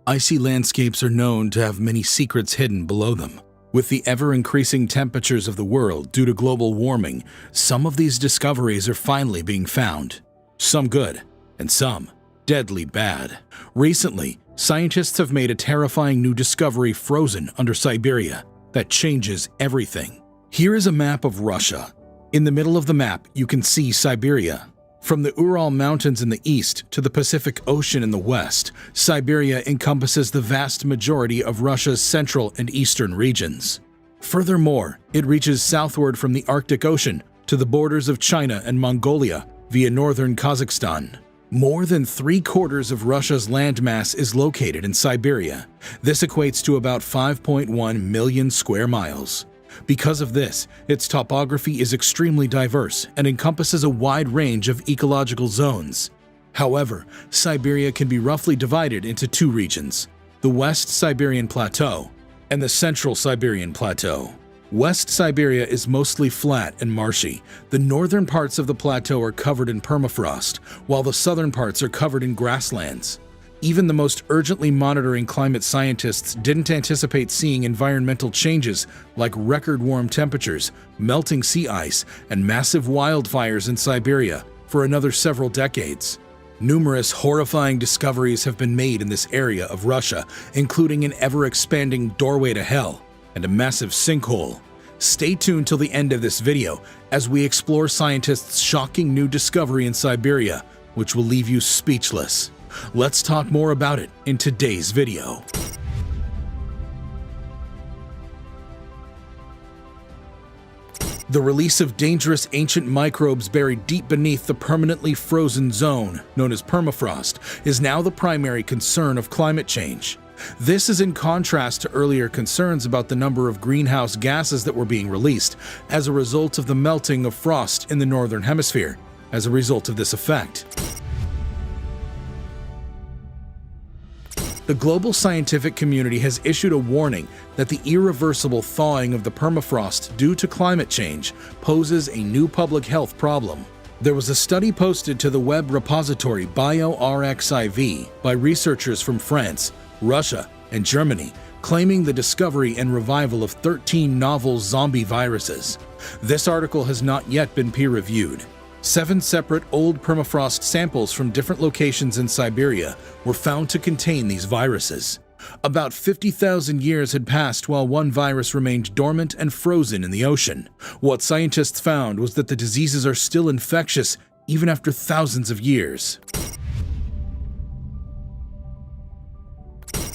Icy landscapes are known to have many secrets hidden below them. With the ever-increasing temperatures of the world due to global warming, some of these discoveries are finally being found. Some good, and some deadly bad. Recently, scientists have made a terrifying new discovery frozen under Siberia that changes everything. Here is a map of Russia. In the middle of the map, you can see Siberia. From the Ural Mountains in the east to the Pacific Ocean in the west, Siberia encompasses the vast majority of Russia's central and eastern regions. Furthermore, it reaches southward from the Arctic Ocean to the borders of China and Mongolia via northern Kazakhstan. More than 3/4 of Russia's landmass is located in Siberia. This equates to about 5.1 million square miles. Because of this, its topography is extremely diverse and encompasses a wide range of ecological zones. However, Siberia can be roughly divided into two regions, the West Siberian Plateau and the Central Siberian Plateau. West Siberia is mostly flat and marshy. The northern parts of the plateau are covered in permafrost, while the southern parts are covered in grasslands. Even the most urgently monitoring climate scientists didn't anticipate seeing environmental changes like record warm temperatures, melting sea ice, and massive wildfires in Siberia for another several decades. Numerous horrifying discoveries have been made in this area of Russia, including an ever-expanding doorway to hell and a massive sinkhole. Stay tuned till the end of this video as we explore scientists' shocking new discovery in Siberia, which will leave you speechless. Let's talk more about it in today's video. The release of dangerous ancient microbes buried deep beneath the permanently frozen zone, known as permafrost, is now the primary concern of climate change. This is in contrast to earlier concerns about the number of greenhouse gases that were being released as a result of the melting of frost in the northern hemisphere as a result of this effect. The global scientific community has issued a warning that the irreversible thawing of the permafrost due to climate change poses a new public health problem. There was a study posted to the web repository bioRxiv by researchers from France, Russia, and Germany, claiming the discovery and revival of 13 novel zombie viruses. This article has not yet been peer-reviewed. 7 separate old permafrost samples from different locations in Siberia were found to contain these viruses. About 50,000 years had passed while one virus remained dormant and frozen in the ocean. What scientists found was that the diseases are still infectious even after thousands of years.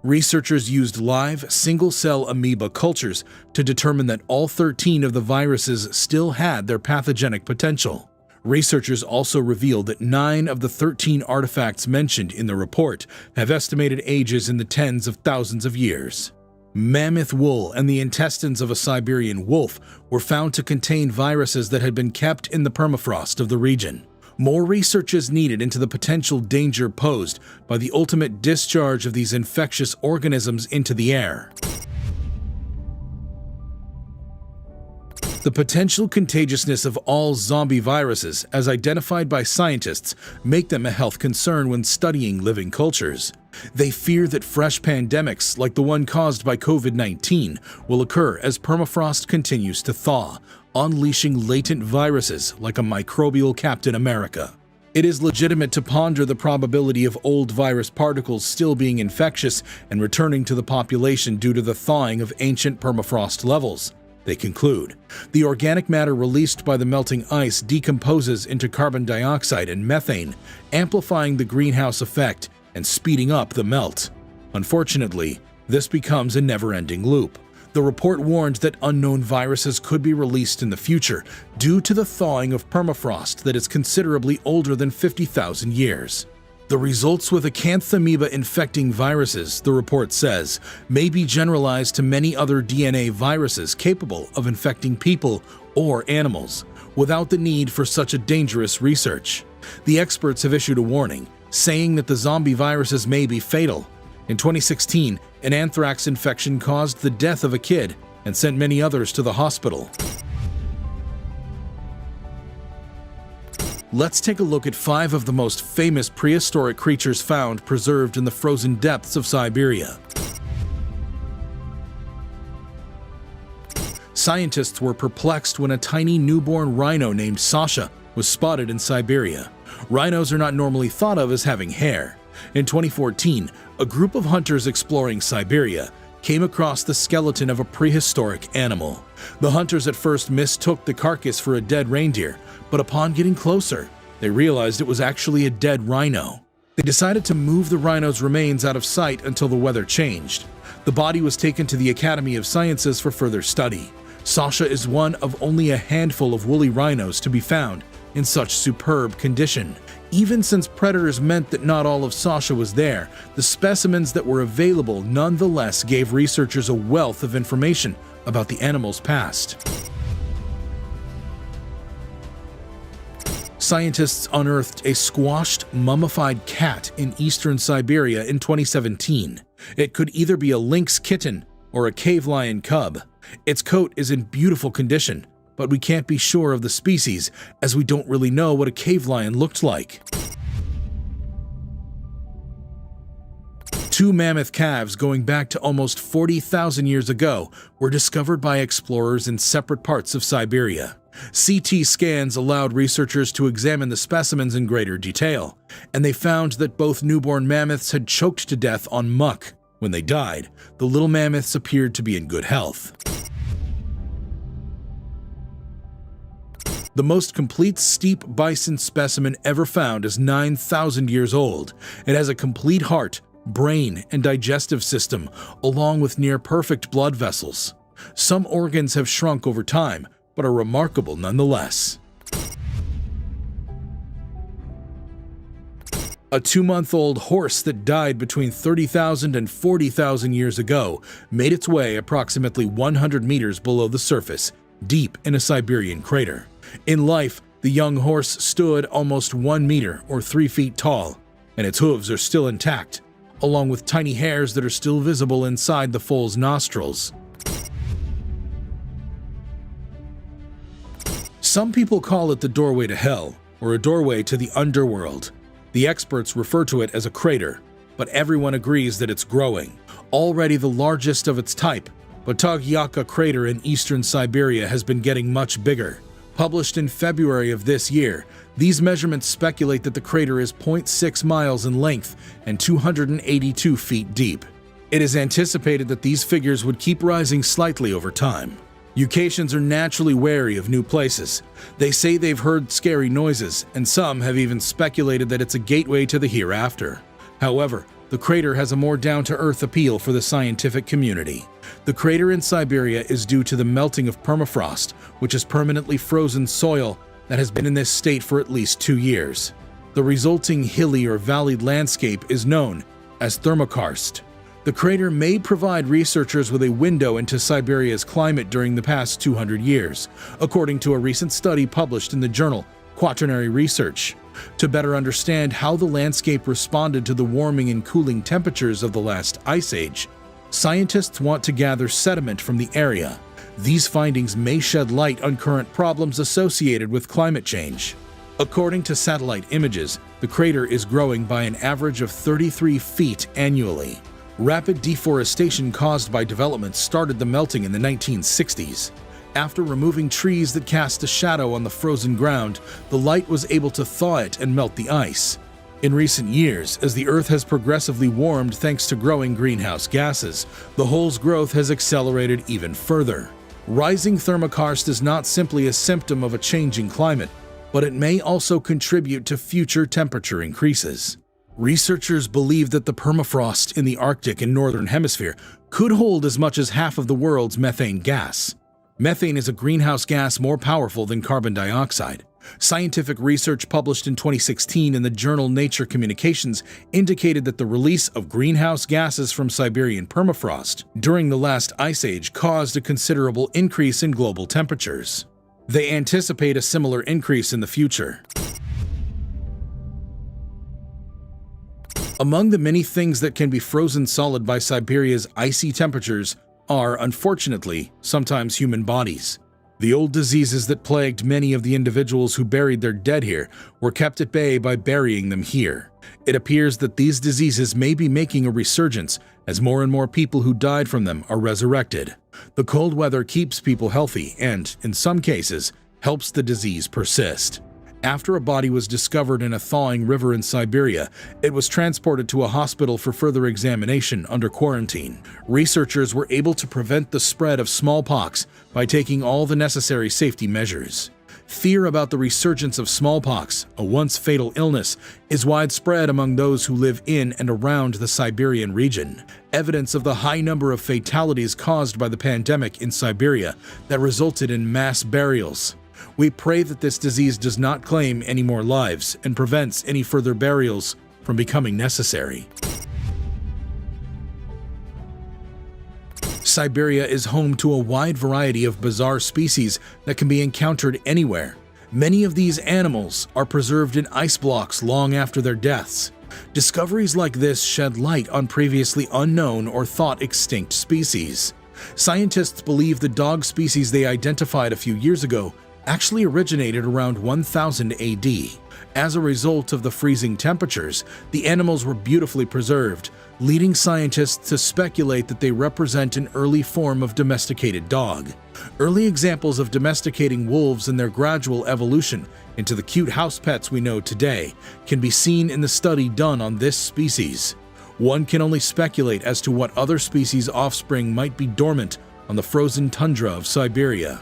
Researchers used live, single-cell amoeba cultures to determine that all 13 of the viruses still had their pathogenic potential. Researchers also revealed that 9 of the 13 artifacts mentioned in the report have estimated ages in the tens of thousands of years. Mammoth wool and the intestines of a Siberian wolf were found to contain viruses that had been kept in the permafrost of the region. More research is needed into the potential danger posed by the ultimate discharge of these infectious organisms into the air. The potential contagiousness of all zombie viruses, as identified by scientists, make them a health concern when studying living cultures. They fear that fresh pandemics, like the one caused by COVID-19, will occur as permafrost continues to thaw, unleashing latent viruses like a microbial Captain America. It is legitimate to ponder the probability of old virus particles still being infectious and returning to the population due to the thawing of ancient permafrost levels. They conclude, the organic matter released by the melting ice decomposes into carbon dioxide and methane, amplifying the greenhouse effect and speeding up the melt. Unfortunately, this becomes a never-ending loop. The report warned that unknown viruses could be released in the future due to the thawing of permafrost that is considerably older than 50,000 years. The results with acanthamoeba infecting viruses, the report says, may be generalized to many other DNA viruses capable of infecting people or animals, without the need for such a dangerous research. The experts have issued a warning, saying that the zombie viruses may be fatal. In 2016, an anthrax infection caused the death of a kid and sent many others to the hospital. Let's take a look at 5 of the most famous prehistoric creatures found preserved in the frozen depths of Siberia. Scientists were perplexed when a tiny newborn rhino named Sasha was spotted in Siberia. Rhinos are not normally thought of as having hair. In 2014, a group of hunters exploring Siberia came across the skeleton of a prehistoric animal. The hunters at first mistook the carcass for a dead reindeer, but upon getting closer, they realized it was actually a dead rhino. They decided to move the rhino's remains out of sight until the weather changed. The body was taken to the Academy of Sciences for further study. Sasha is one of only a handful of woolly rhinos to be found in such superb condition. Even since predators meant that not all of Sasha was there, the specimens that were available nonetheless gave researchers a wealth of information about the animal's past. Scientists unearthed a squashed, mummified cat in eastern Siberia in 2017. It could either be a lynx kitten or a cave lion cub. Its coat is in beautiful condition, but we can't be sure of the species as we don't really know what a cave lion looked like. 2 mammoth calves going back to almost 40,000 years ago were discovered by explorers in separate parts of Siberia. CT scans allowed researchers to examine the specimens in greater detail, and they found that both newborn mammoths had choked to death on muck. When they died, the little mammoths appeared to be in good health. The most complete steep bison specimen ever found is 9,000 years old. It has a complete heart, brain, and digestive system, along with near-perfect blood vessels. Some organs have shrunk over time, but are remarkable nonetheless. A 2-month-old horse that died between 30,000 and 40,000 years ago made its way approximately 100 meters below the surface, deep in a Siberian crater. In life, the young horse stood almost 1 meter or 3 feet tall, and its hooves are still intact, along with tiny hairs that are still visible inside the foal's nostrils. Some people call it the doorway to hell, or a doorway to the underworld. The experts refer to it as a crater, but everyone agrees that it's growing. Already the largest of its type, Batagyaka crater in eastern Siberia has been getting much bigger. Published in February of this year, these measurements speculate that the crater is 0.6 miles in length and 282 feet deep. It is anticipated that these figures would keep rising slightly over time. Eucasians are naturally wary of new places. They say they've heard scary noises, and some have even speculated that it's a gateway to the hereafter. However, the crater has a more down-to-earth appeal for the scientific community. The crater in Siberia is due to the melting of permafrost, which is permanently frozen soil that has been in this state for at least 2 years. The resulting hilly or valleyed landscape is known as thermokarst. The crater may provide researchers with a window into Siberia's climate during the past 200 years, according to a recent study published in the journal Quaternary Research. To better understand how the landscape responded to the warming and cooling temperatures of the last ice age, scientists want to gather sediment from the area. These findings may shed light on current problems associated with climate change. According to satellite images, the crater is growing by an average of 33 feet annually. Rapid deforestation caused by development started the melting in the 1960s. After removing trees that cast a shadow on the frozen ground, the light was able to thaw it and melt the ice. In recent years, as the Earth has progressively warmed thanks to growing greenhouse gases, the hole's growth has accelerated even further. Rising thermokarst is not simply a symptom of a changing climate, but it may also contribute to future temperature increases. Researchers believe that the permafrost in the Arctic and Northern Hemisphere could hold as much as half of the world's methane gas. Methane is a greenhouse gas more powerful than carbon dioxide. Scientific research published in 2016 in the journal Nature Communications indicated that the release of greenhouse gases from Siberian permafrost during the last ice age caused a considerable increase in global temperatures. They anticipate a similar increase in the future. Among the many things that can be frozen solid by Siberia's icy temperatures are, unfortunately, sometimes human bodies. The old diseases that plagued many of the individuals who buried their dead here were kept at bay by burying them here. It appears that these diseases may be making a resurgence as more and more people who died from them are resurrected. The cold weather keeps people healthy and, in some cases, helps the disease persist. After a body was discovered in a thawing river in Siberia, it was transported to a hospital for further examination under quarantine. Researchers were able to prevent the spread of smallpox by taking all the necessary safety measures. Fear about the resurgence of smallpox, a once fatal illness, is widespread among those who live in and around the Siberian region. Evidence of the high number of fatalities caused by the pandemic in Siberia that resulted in mass burials. We pray that this disease does not claim any more lives and prevents any further burials from becoming necessary. Siberia is home to a wide variety of bizarre species that can be encountered anywhere. Many of these animals are preserved in ice blocks long after their deaths. Discoveries like this shed light on previously unknown or thought extinct species. Scientists believe the dog species they identified a few years ago actually originated around 1000 AD. As a result of the freezing temperatures, the animals were beautifully preserved, leading scientists to speculate that they represent an early form of domesticated dog. Early examples of domesticating wolves and their gradual evolution into the cute house pets we know today can be seen in the study done on this species. One can only speculate as to what other species' offspring might be dormant on the frozen tundra of Siberia.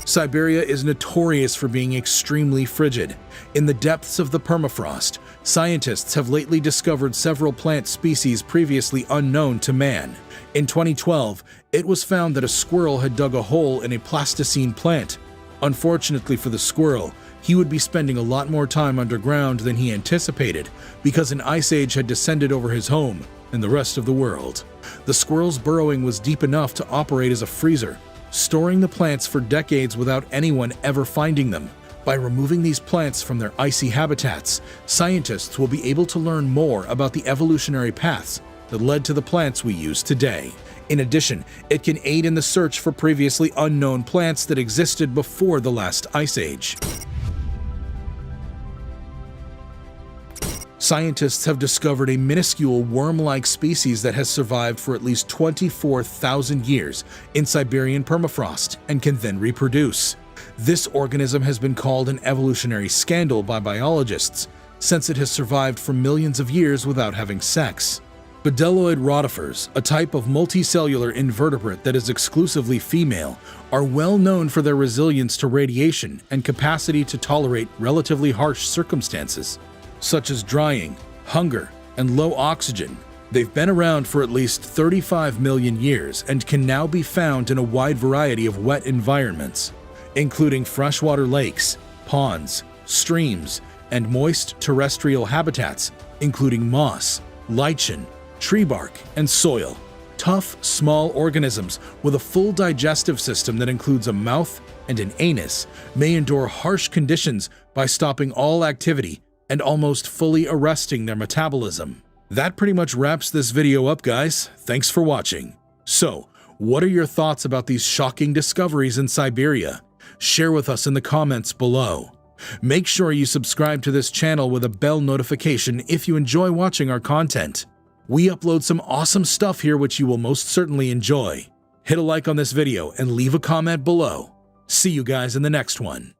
Siberia is notorious for being extremely frigid. In the depths of the permafrost, scientists have lately discovered several plant species previously unknown to man. In 2012, it was found that a squirrel had dug a hole in a plasticine plant. Unfortunately for the squirrel, he would be spending a lot more time underground than he anticipated because an ice age had descended over his home and the rest of the world. The squirrel's burrowing was deep enough to operate as a freezer, storing the plants for decades without anyone ever finding them. By removing these plants from their icy habitats, scientists will be able to learn more about the evolutionary paths that led to the plants we use today. In addition, it can aid in the search for previously unknown plants that existed before the last ice age. Scientists have discovered a minuscule worm-like species that has survived for at least 24,000 years in Siberian permafrost and can then reproduce. This organism has been called an evolutionary scandal by biologists, since it has survived for millions of years without having sex. Bdelloid rotifers, a type of multicellular invertebrate that is exclusively female, are well known for their resilience to radiation and capacity to tolerate relatively harsh circumstances, such as drying, hunger, and low oxygen. They've been around for at least 35 million years and can now be found in a wide variety of wet environments, including freshwater lakes, ponds, streams, and moist terrestrial habitats, including moss, lichen, tree bark, and soil. Tough, small organisms with a full digestive system that includes a mouth and an anus may endure harsh conditions by stopping all activity and almost fully arresting their metabolism. That pretty much wraps this video up, guys. Thanks for watching. So, what are your thoughts about these shocking discoveries in Siberia? Share with us in the comments below. Make sure you subscribe to this channel with a bell notification if you enjoy watching our content. We upload some awesome stuff here which you will most certainly enjoy. Hit a like on this video and leave a comment below. See you guys in the next one.